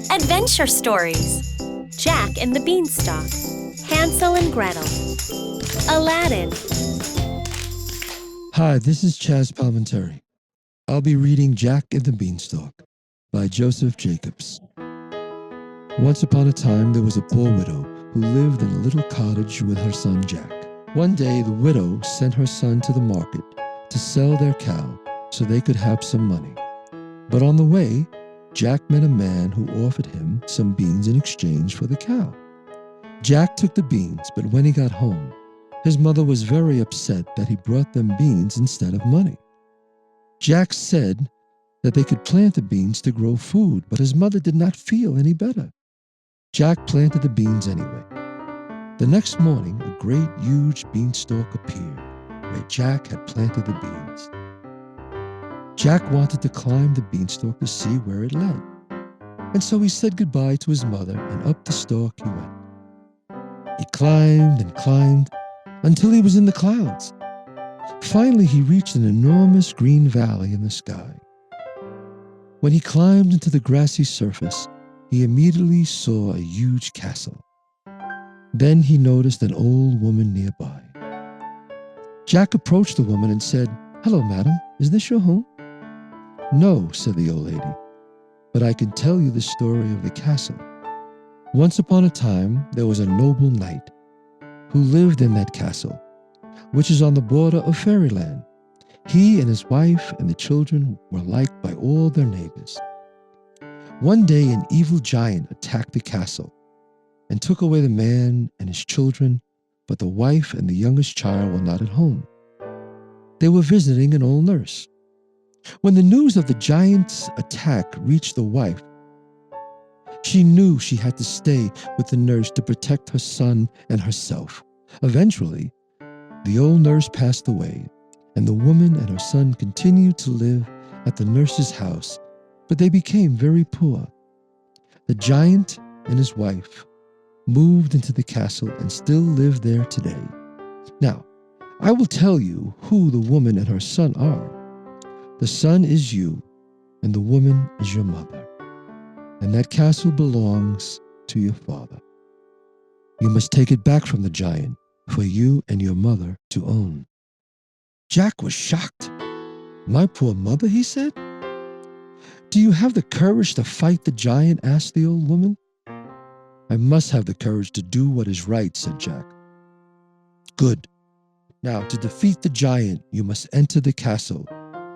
Adventure Stories. Jack and the Beanstalk. Hansel and Gretel. Aladdin. Hi, this is Chaz Palminteri. I'll be reading Jack and the Beanstalk by Joseph Jacobs. Once upon a time, there was a poor widow who lived in a little cottage with her son Jack. One day, the widow sent her son to the market to sell their cow so they could have some money. But on the way, Jack met a man who offered him some beans in exchange for the cow. Jack took the beans, but when he got home, his mother was very upset that he brought them beans instead of money. Jack said that they could plant the beans to grow food, but his mother did not feel any better. Jack planted the beans anyway. The next morning, a great, huge beanstalk appeared where Jack had planted the beans. Jack wanted to climb the beanstalk to see where it led, and so he said goodbye to his mother, and up the stalk he went. He climbed and climbed until he was in the clouds. Finally, he reached an enormous green valley in the sky. When he climbed into the grassy surface, he immediately saw a huge castle. Then he noticed an old woman nearby. Jack approached the woman and said, "Hello, madam, is this your home?" "No," said the old lady, "but I can tell you the story of the castle. Once upon a time, there was a noble knight who lived in that castle, which is on the border of fairyland. He and his wife and the children were liked by all their neighbors. One day, an evil giant attacked the castle and took away the man and his children, but the wife and the youngest child were not at home. They were visiting an old nurse. When the news of the giant's attack reached the wife, she knew she had to stay with the nurse to protect her son and herself. Eventually, the old nurse passed away, and the woman and her son continued to live at the nurse's house, but they became very poor. The giant and his wife moved into the castle and still live there today. Now, I will tell you who the woman and her son are. The son is you, and the woman is your mother, and that castle belongs to your father. You must take it back from the giant for you and your mother to own." Jack was shocked. "My poor mother," he said. "Do you have the courage to fight the giant?" asked the old woman. "I must have the courage to do what is right," said Jack. "Good. Now, to defeat the giant, you must enter the castle,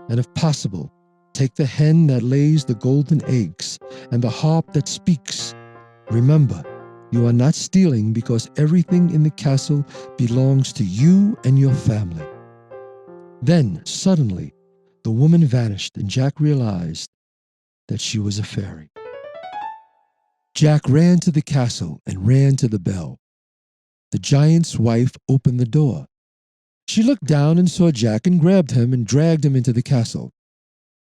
and if possible, take the hen that lays the golden eggs and the harp that speaks. Remember, you are not stealing because everything in the castle belongs to you and your family." Then, suddenly, the woman vanished, and Jack realized that she was a fairy. Jack ran to the castle and ran to the bell. The giant's wife opened the door. She looked down and saw Jack and grabbed him and dragged him into the castle.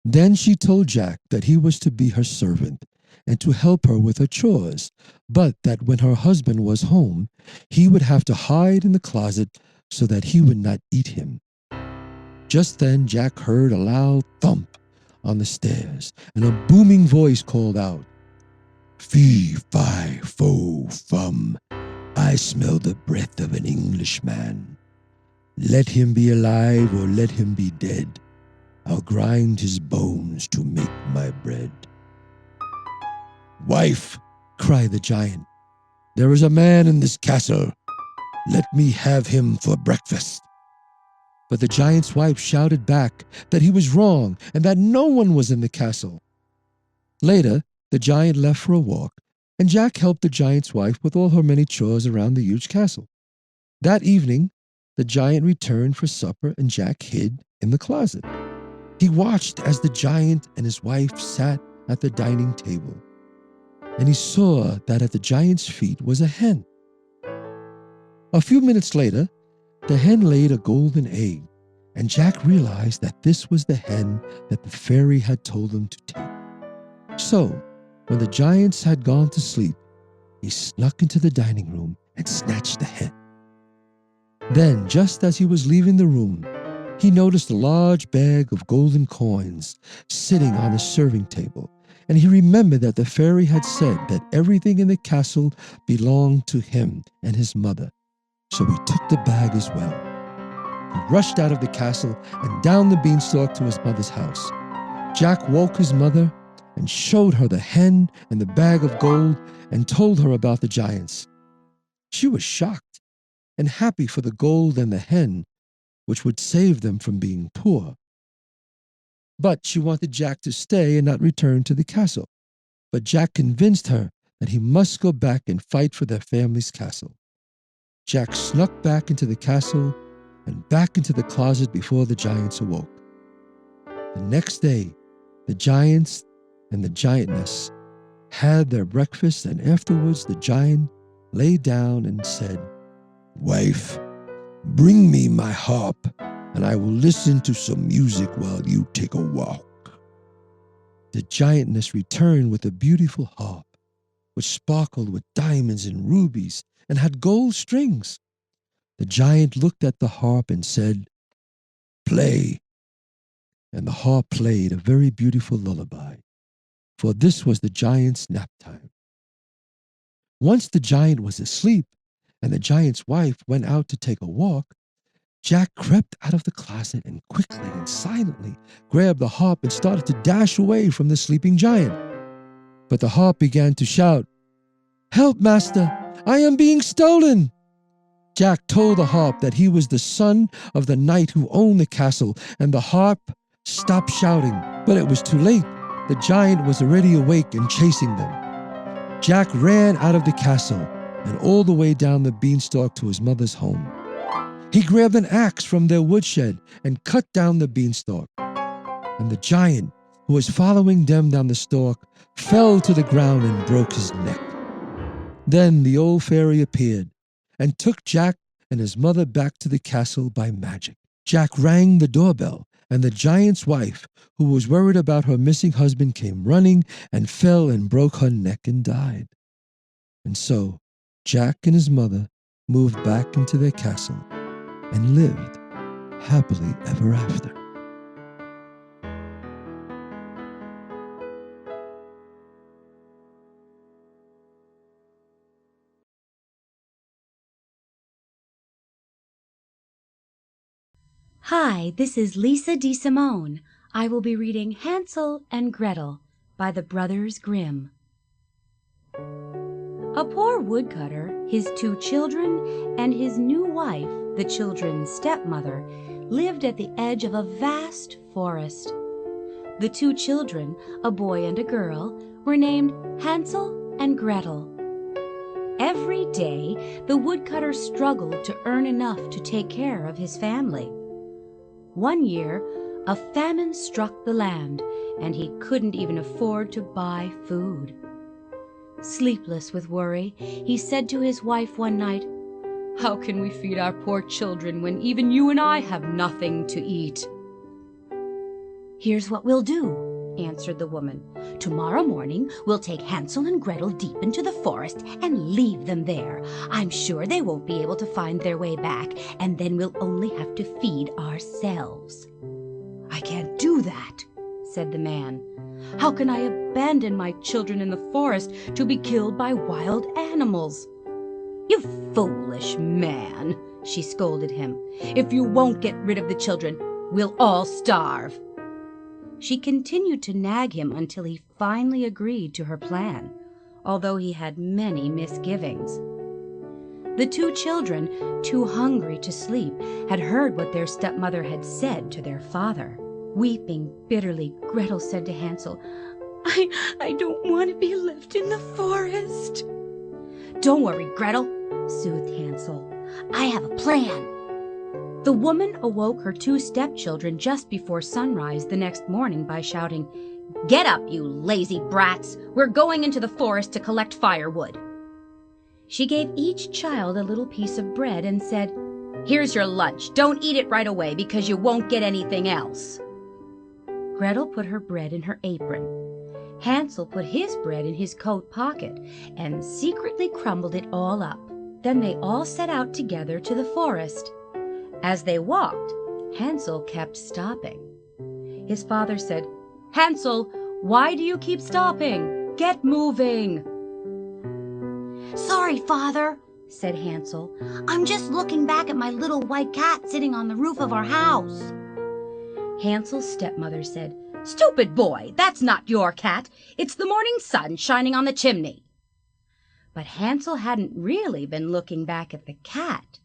Then she told Jack that he was to be her servant and to help her with her chores, but that when her husband was home, he would have to hide in the closet so that he would not eat him. Just then, Jack heard a loud thump on the stairs, and a booming voice called out, "Fee, fi, fo, fum, I smell the breath of an Englishman. Let him be alive or let him be dead. I'll grind his bones to make my bread." "Wife," cried the giant, "there is a man in this castle. Let me have him for breakfast." But the giant's wife shouted back that he was wrong and that no one was in the castle. Later, the giant left for a walk, and Jack helped the giant's wife with all her many chores around the huge castle. That evening, the giant returned for supper, and Jack hid in the closet. He watched as the giant and his wife sat at the dining table, and he saw that at the giant's feet was a hen. A few minutes later, the hen laid a golden egg, and Jack realized that this was the hen that the fairy had told him to take. So, when the giants had gone to sleep, he snuck into the dining room and snatched the hen. Then, just as he was leaving the room, he noticed a large bag of golden coins sitting on the serving table, and he remembered that the fairy had said that everything in the castle belonged to him and his mother. So he took the bag as well. He rushed out of the castle and down the beanstalk to his mother's house. Jack woke his mother and showed her the hen and the bag of gold and told her about the giants. She was shocked and happy for the gold and the hen, which would save them from being poor. But she wanted Jack to stay and not return to the castle. But Jack convinced her that he must go back and fight for their family's castle. Jack snuck back into the castle and back into the closet before the giants awoke. The next day, the giants and the giantess had their breakfast, and afterwards the giant lay down and said, "Wife, bring me my harp, and I will listen to some music while you take a walk." The giantess returned with a beautiful harp, which sparkled with diamonds and rubies and had gold strings. The giant looked at the harp and said, "Play." And the harp played a very beautiful lullaby, for this was the giant's nap time. Once the giant was asleep and the giant's wife went out to take a walk, Jack crept out of the closet and quickly and silently grabbed the harp and started to dash away from the sleeping giant. But the harp began to shout, "Help, master! I am being stolen!" Jack told the harp that he was the son of the knight who owned the castle, and the harp stopped shouting, but it was too late. The giant was already awake and chasing them. Jack ran out of the castle and all the way down the beanstalk to his mother's home. He grabbed an axe from their woodshed and cut down the beanstalk. And the giant, who was following them down the stalk, fell to the ground and broke his neck. Then the old fairy appeared and took Jack and his mother back to the castle by magic. Jack rang the doorbell, and the giant's wife, who was worried about her missing husband, came running and fell and broke her neck and died. And so Jack and his mother moved back into their castle and lived happily ever after. Hi, this is Lisa DeSimone. I will be reading Hansel and Gretel by the Brothers Grimm. A poor woodcutter, his 2 children, and his new wife, the children's stepmother, lived at the edge of a vast forest. The 2 children, a boy and a girl, were named Hansel and Gretel. Every day, the woodcutter struggled to earn enough to take care of his family. One year, a famine struck the land, and he couldn't even afford to buy food. Sleepless with worry, he said to his wife one night, "How can we feed our poor children when even you and I have nothing to eat?" "Here's what we'll do," answered the woman. "Tomorrow morning we'll take Hansel and Gretel deep into the forest and leave them there. I'm sure they won't be able to find their way back, and then we'll only have to feed ourselves." "I can't do that," said the man. "How can I abandon my children in the forest to be killed by wild animals?" "You foolish man," she scolded him. "If you won't get rid of the children, we'll all starve." She continued to nag him until he finally agreed to her plan, although he had many misgivings. The 2 children, too hungry to sleep, had heard what their stepmother had said to their father. Weeping bitterly, Gretel said to Hansel, I don't want to be left in the forest." "Don't worry, Gretel," soothed Hansel. "I have a plan." The woman awoke her 2 stepchildren just before sunrise the next morning by shouting, "Get up, you lazy brats! We're going into the forest to collect firewood." She gave each child a little piece of bread and said, "Here's your lunch. Don't eat it right away because you won't get anything else." Gretel put her bread in her apron. Hansel put his bread in his coat pocket and secretly crumbled it all up. Then they all set out together to the forest. As they walked, Hansel kept stopping. His father said, "Hansel, why do you keep stopping? Get moving." "Sorry, Father," said Hansel. "I'm just looking back at my little white cat sitting on the roof of our house." Hansel's stepmother said, "Stupid boy, that's not your cat. It's the morning sun shining on the chimney." But Hansel hadn't really been looking back at the cat.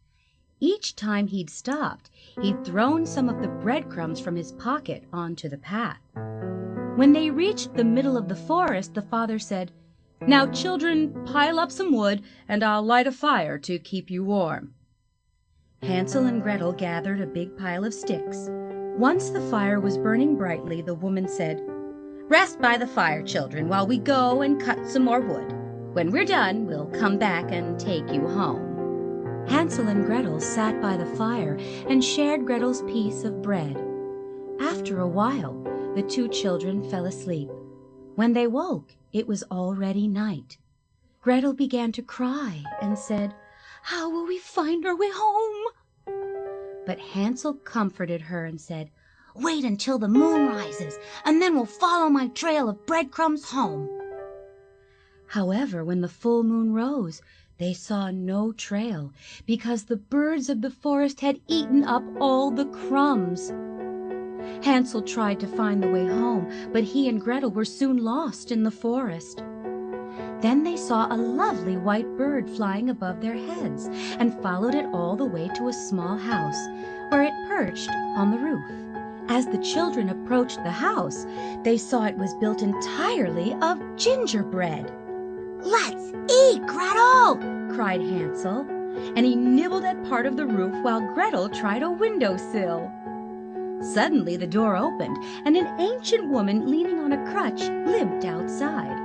Each time he'd stopped, he'd thrown some of the breadcrumbs from his pocket onto the path. When they reached the middle of the forest, the father said, "Now, children, pile up some wood, and I'll light a fire to keep you warm." Hansel and Gretel gathered a big pile of sticks. Once the fire was burning brightly, the woman said, "Rest by the fire, children, while we go and cut some more wood. When we're done, we'll come back and take you home." Hansel and Gretel sat by the fire and shared Gretel's piece of bread. After a while, the two children fell asleep. When they woke, it was already night. Gretel began to cry and said, "How will we find our way home?" But Hansel comforted her and said, "Wait until the moon rises, and then we'll follow my trail of breadcrumbs home." However, when the full moon rose, they saw no trail, because the birds of the forest had eaten up all the crumbs. Hansel tried to find the way home, but he and Gretel were soon lost in the forest. Then they saw a lovely white bird flying above their heads, and followed it all the way to a small house, where it perched on the roof. As the children approached the house, they saw it was built entirely of gingerbread. "Let's eat, Gretel!" cried Hansel, and he nibbled at part of the roof while Gretel tried a windowsill. Suddenly the door opened, and an ancient woman leaning on a crutch limped outside.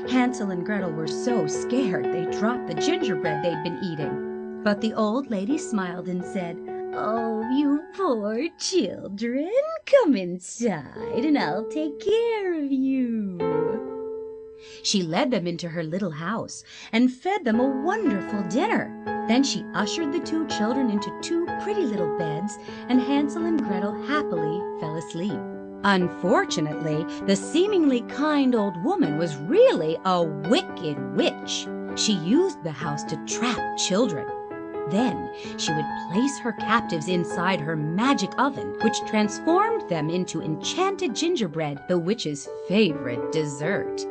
Hansel and Gretel were so scared they dropped the gingerbread they'd been eating. But the old lady smiled and said, "Oh, you poor children, come inside and I'll take care of you." She led them into her little house and fed them a wonderful dinner. Then she ushered the two children into two pretty little beds, and Hansel and Gretel happily fell asleep. Unfortunately, the seemingly kind old woman was really a wicked witch. She used the house to trap children. Then she would place her captives inside her magic oven, which transformed them into enchanted gingerbread, the witch's favorite dessert.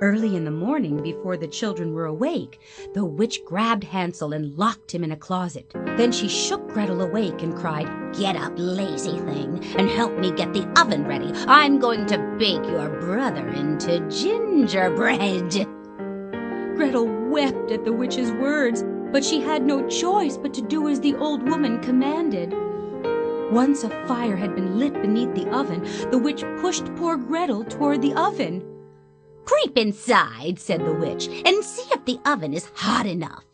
Early in the morning, before the children were awake, the witch grabbed Hansel and locked him in a closet. Then she shook Gretel awake and cried, "Get up, lazy thing, and help me get the oven ready. I'm going to bake your brother into gingerbread." Gretel wept at the witch's words, but she had no choice but to do as the old woman commanded. Once a fire had been lit beneath the oven, the witch pushed poor Gretel toward the oven. "Creep inside," said the witch, "and see if the oven is hot enough."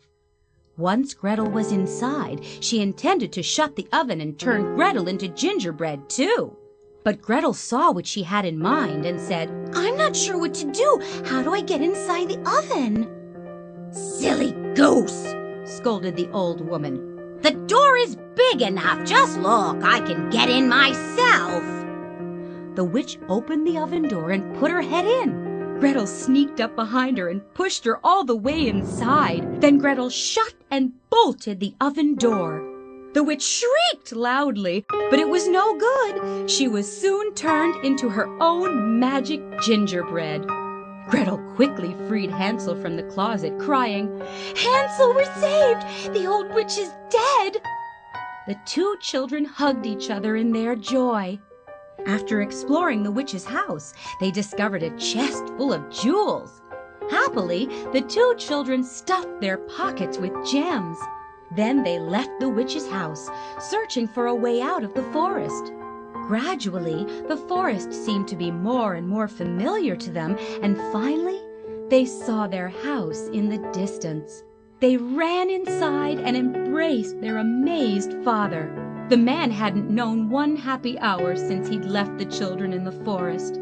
Once Gretel was inside, she intended to shut the oven and turn Gretel into gingerbread too. But Gretel saw what she had in mind and said, "I'm not sure what to do. How do I get inside the oven?" "Silly goose," scolded the old woman. "The door is big enough. Just look. I can get in myself." The witch opened the oven door and put her head in. Gretel sneaked up behind her and pushed her all the way inside. Then Gretel shut and bolted the oven door. The witch shrieked loudly, but it was no good. She was soon turned into her own magic gingerbread. Gretel quickly freed Hansel from the closet, crying, "Hansel, we're saved! The old witch is dead!" The two children hugged each other in their joy. After exploring the witch's house, they discovered a chest full of jewels. Happily, the two children stuffed their pockets with gems. Then they left the witch's house, searching for a way out of the forest. Gradually, the forest seemed to be more and more familiar to them, and finally, they saw their house in the distance. They ran inside and embraced their amazed father. The man hadn't known one happy hour since he'd left the children in the forest.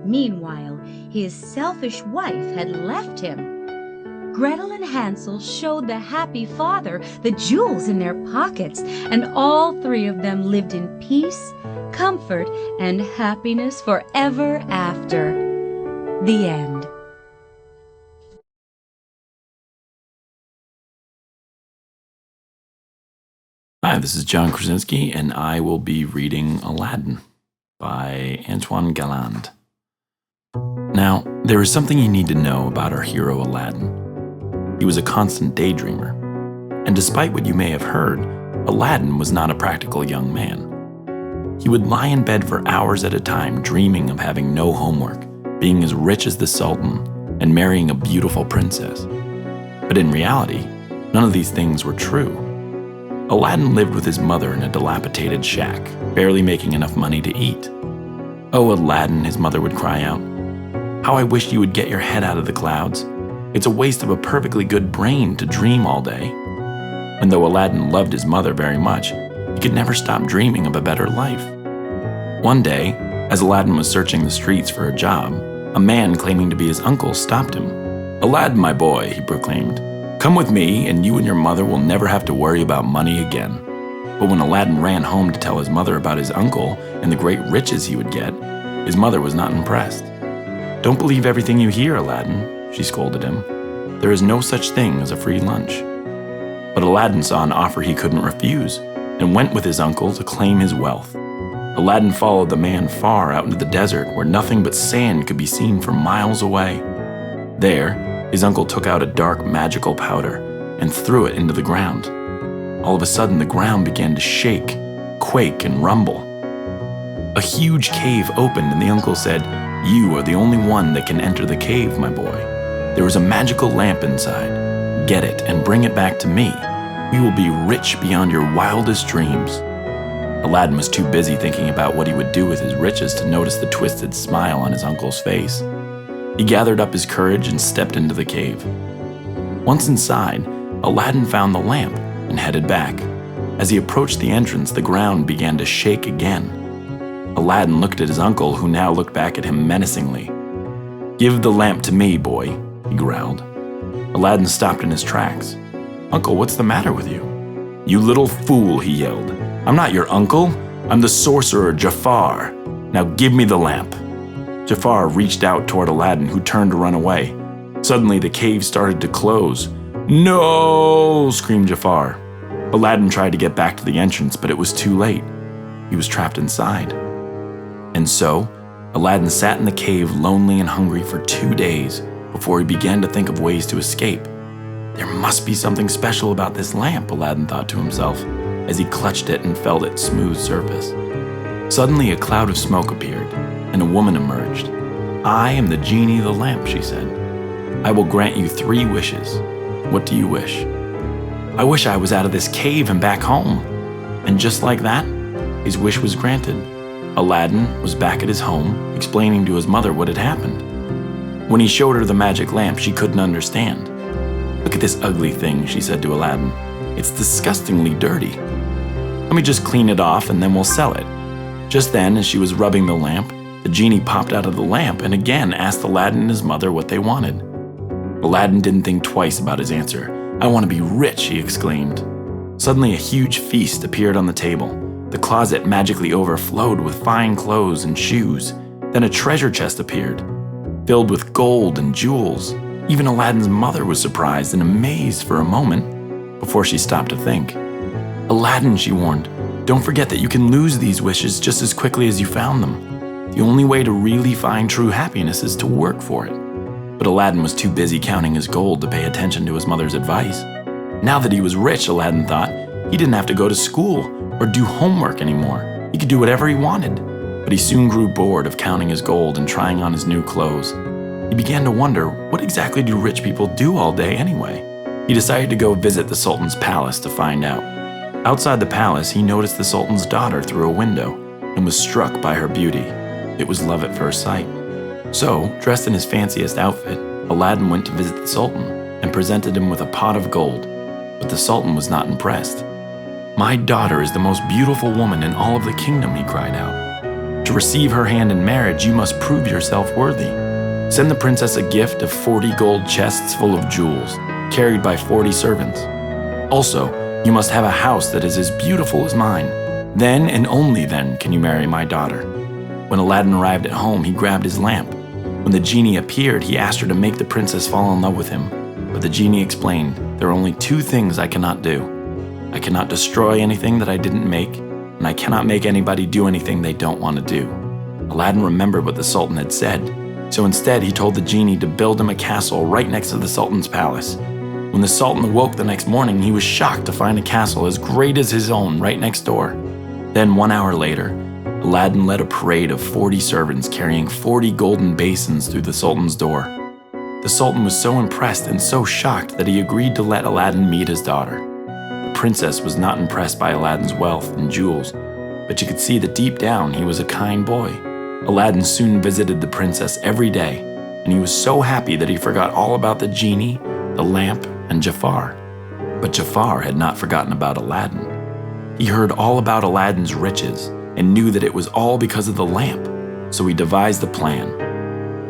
Meanwhile, his selfish wife had left him. Gretel and Hansel showed the happy father the jewels in their pockets, and all three of them lived in peace, comfort, and happiness forever after. The end. Hi, this is John Krasinski, and I will be reading Aladdin by Antoine Galland. Now, there is something you need to know about our hero Aladdin. He was a constant daydreamer, and despite what you may have heard, Aladdin was not a practical young man. He would lie in bed for hours at a time dreaming of having no homework, being as rich as the Sultan, and marrying a beautiful princess. But in reality, none of these things were true. Aladdin lived with his mother in a dilapidated shack, barely making enough money to eat. "Oh, Aladdin," his mother would cry out, "how I wish you would get your head out of the clouds. It's a waste of a perfectly good brain to dream all day." And though Aladdin loved his mother very much, he could never stop dreaming of a better life. One day, as Aladdin was searching the streets for a job, a man claiming to be his uncle stopped him. "Aladdin, my boy," he proclaimed, "come with me and you and your mother will never have to worry about money again." But when Aladdin ran home to tell his mother about his uncle and the great riches he would get, his mother was not impressed. "Don't believe everything you hear, Aladdin," she scolded him. "There is no such thing as a free lunch." But Aladdin saw an offer he couldn't refuse and went with his uncle to claim his wealth. Aladdin followed the man far out into the desert where nothing but sand could be seen for miles away. There, his uncle took out a dark magical powder and threw it into the ground. All of a sudden, the ground began to shake, quake, and rumble. A huge cave opened and the uncle said, "You are the only one that can enter the cave, my boy. There is a magical lamp inside. Get it and bring it back to me. We will be rich beyond your wildest dreams." Aladdin was too busy thinking about what he would do with his riches to notice the twisted smile on his uncle's face. He gathered up his courage and stepped into the cave. Once inside, Aladdin found the lamp and headed back. As he approached the entrance, the ground began to shake again. Aladdin looked at his uncle, who now looked back at him menacingly. "Give the lamp to me, boy," he growled. Aladdin stopped in his tracks. "Uncle, what's the matter with you?" "You little fool," he yelled. "I'm not your uncle. I'm the sorcerer Jafar. Now give me the lamp." Jafar reached out toward Aladdin, who turned to run away. Suddenly, the cave started to close. "No!" screamed Jafar. Aladdin tried to get back to the entrance, but it was too late. He was trapped inside. And so, Aladdin sat in the cave lonely and hungry for 2 days before he began to think of ways to escape. There must be something special about this lamp, Aladdin thought to himself, as he clutched it and felt its smooth surface. Suddenly, a cloud of smoke appeared, and a woman emerged. "I am the genie of the lamp," she said. "I will grant you 3 wishes. What do you wish?" "I wish I was out of this cave and back home." And just like that, his wish was granted. Aladdin was back at his home, explaining to his mother what had happened. When he showed her the magic lamp, she couldn't understand. "Look at this ugly thing," she said to Aladdin. "It's disgustingly dirty. Let me just clean it off and then we'll sell it." Just then, as she was rubbing the lamp, the genie popped out of the lamp and again asked Aladdin and his mother what they wanted. Aladdin didn't think twice about his answer. "I want to be rich," he exclaimed. Suddenly, a huge feast appeared on the table. The closet magically overflowed with fine clothes and shoes. Then a treasure chest appeared, filled with gold and jewels. Even Aladdin's mother was surprised and amazed for a moment before she stopped to think. "Aladdin," she warned, "don't forget that you can lose these wishes just as quickly as you found them. The only way to really find true happiness is to work for it." But Aladdin was too busy counting his gold to pay attention to his mother's advice. Now that he was rich, Aladdin thought, he didn't have to go to school or do homework anymore. He could do whatever he wanted. But he soon grew bored of counting his gold and trying on his new clothes. He began to wonder, what exactly do rich people do all day anyway? He decided to go visit the Sultan's palace to find out. Outside the palace, he noticed the Sultan's daughter through a window and was struck by her beauty. It was love at first sight. So, dressed in his fanciest outfit, Aladdin went to visit the Sultan and presented him with a pot of gold. But the Sultan was not impressed. "My daughter is the most beautiful woman in all of the kingdom," he cried out. "To receive her hand in marriage, you must prove yourself worthy. Send the princess a gift of 40 gold chests full of jewels. carried by 40 servants. Also, you must have a house that is as beautiful as mine. Then and only then can you marry my daughter." When Aladdin arrived at home, he grabbed his lamp. When the genie appeared, he asked her to make the princess fall in love with him. But the genie explained, "There are only two things I cannot do. I cannot destroy anything that I didn't make, and I cannot make anybody do anything they don't want to do." Aladdin remembered what the Sultan had said, so instead he told the genie to build him a castle right next to the Sultan's palace. When the Sultan awoke the next morning, he was shocked to find a castle as great as his own right next door. Then 1 hour later, Aladdin led a parade of 40 servants carrying 40 golden basins through the Sultan's door. The Sultan was so impressed and so shocked that he agreed to let Aladdin meet his daughter. The princess was not impressed by Aladdin's wealth and jewels, but she could see that deep down he was a kind boy. Aladdin soon visited the princess every day, and he was so happy that he forgot all about the genie, the lamp, and Jafar. But Jafar had not forgotten about Aladdin. He heard all about Aladdin's riches and knew that it was all because of the lamp, so he devised a plan.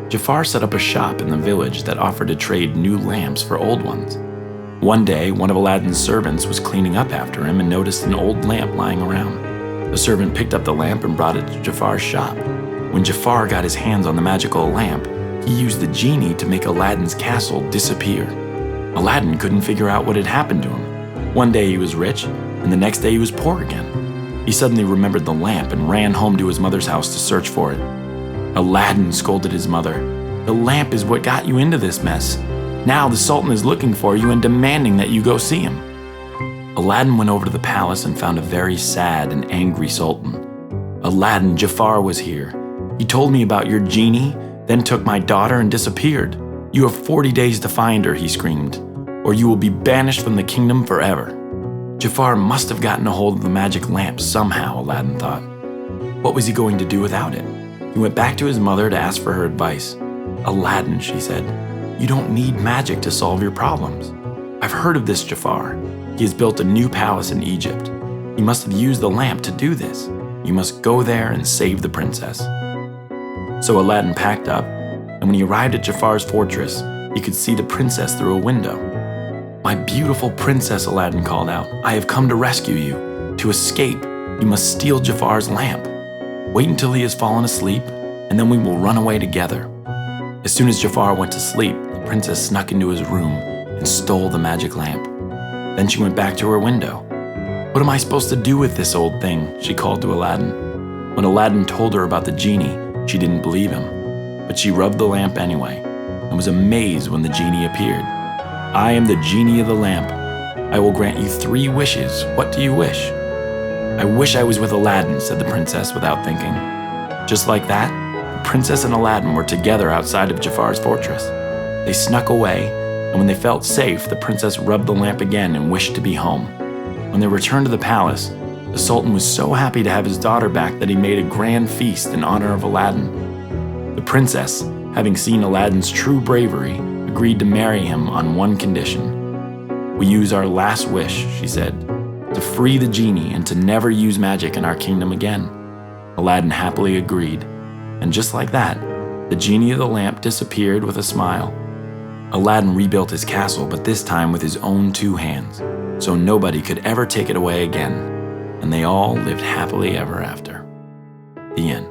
Jafar set up a shop in the village that offered to trade new lamps for old ones. One day, one of Aladdin's servants was cleaning up after him and noticed an old lamp lying around. The servant picked up the lamp and brought it to Jafar's shop. When Jafar got his hands on the magical lamp, he used the genie to make Aladdin's castle disappear. Aladdin couldn't figure out what had happened to him. One day he was rich, and the next day he was poor again. He suddenly remembered the lamp and ran home to his mother's house to search for it. Aladdin scolded his mother, "The lamp is what got you into this mess. Now the Sultan is looking for you and demanding that you go see him." Aladdin went over to the palace and found a very sad and angry Sultan. "Aladdin, Jafar was here. He told me about your genie, then took my daughter and disappeared. You have 40 days to find her," he screamed, "or you will be banished from the kingdom forever." Jafar must have gotten a hold of the magic lamp somehow, Aladdin thought. What was he going to do without it? He went back to his mother to ask for her advice. "Aladdin," she said, "you don't need magic to solve your problems. I've heard of this Jafar. He has built a new palace in Egypt. He must have used the lamp to do this. You must go there and save the princess." So Aladdin packed up, and when he arrived at Jafar's fortress, he could see the princess through a window. "My beautiful princess," Aladdin called out, "I have come to rescue you. To escape, you must steal Jafar's lamp. Wait until he has fallen asleep, and then we will run away together." As soon as Jafar went to sleep, the princess snuck into his room and stole the magic lamp. Then she went back to her window. "What am I supposed to do with this old thing?" she called to Aladdin. When Aladdin told her about the genie, she didn't believe him, but she rubbed the lamp anyway and was amazed when the genie appeared. "I am the genie of the lamp. I will grant you 3 wishes. What do you wish?" "I wish I was with Aladdin," said the princess without thinking. Just like that, the princess and Aladdin were together outside of Jafar's fortress. They snuck away, and when they felt safe, the princess rubbed the lamp again and wished to be home. When they returned to the palace, the Sultan was so happy to have his daughter back that he made a grand feast in honor of Aladdin. The princess, having seen Aladdin's true bravery, agreed to marry him on one condition. "We use our last wish," she said, "to free the genie and to never use magic in our kingdom again." Aladdin happily agreed, and just like that, the genie of the lamp disappeared with a smile. Aladdin rebuilt his castle, but this time with his own 2 hands, so nobody could ever take it away again, and they all lived happily ever after. The end.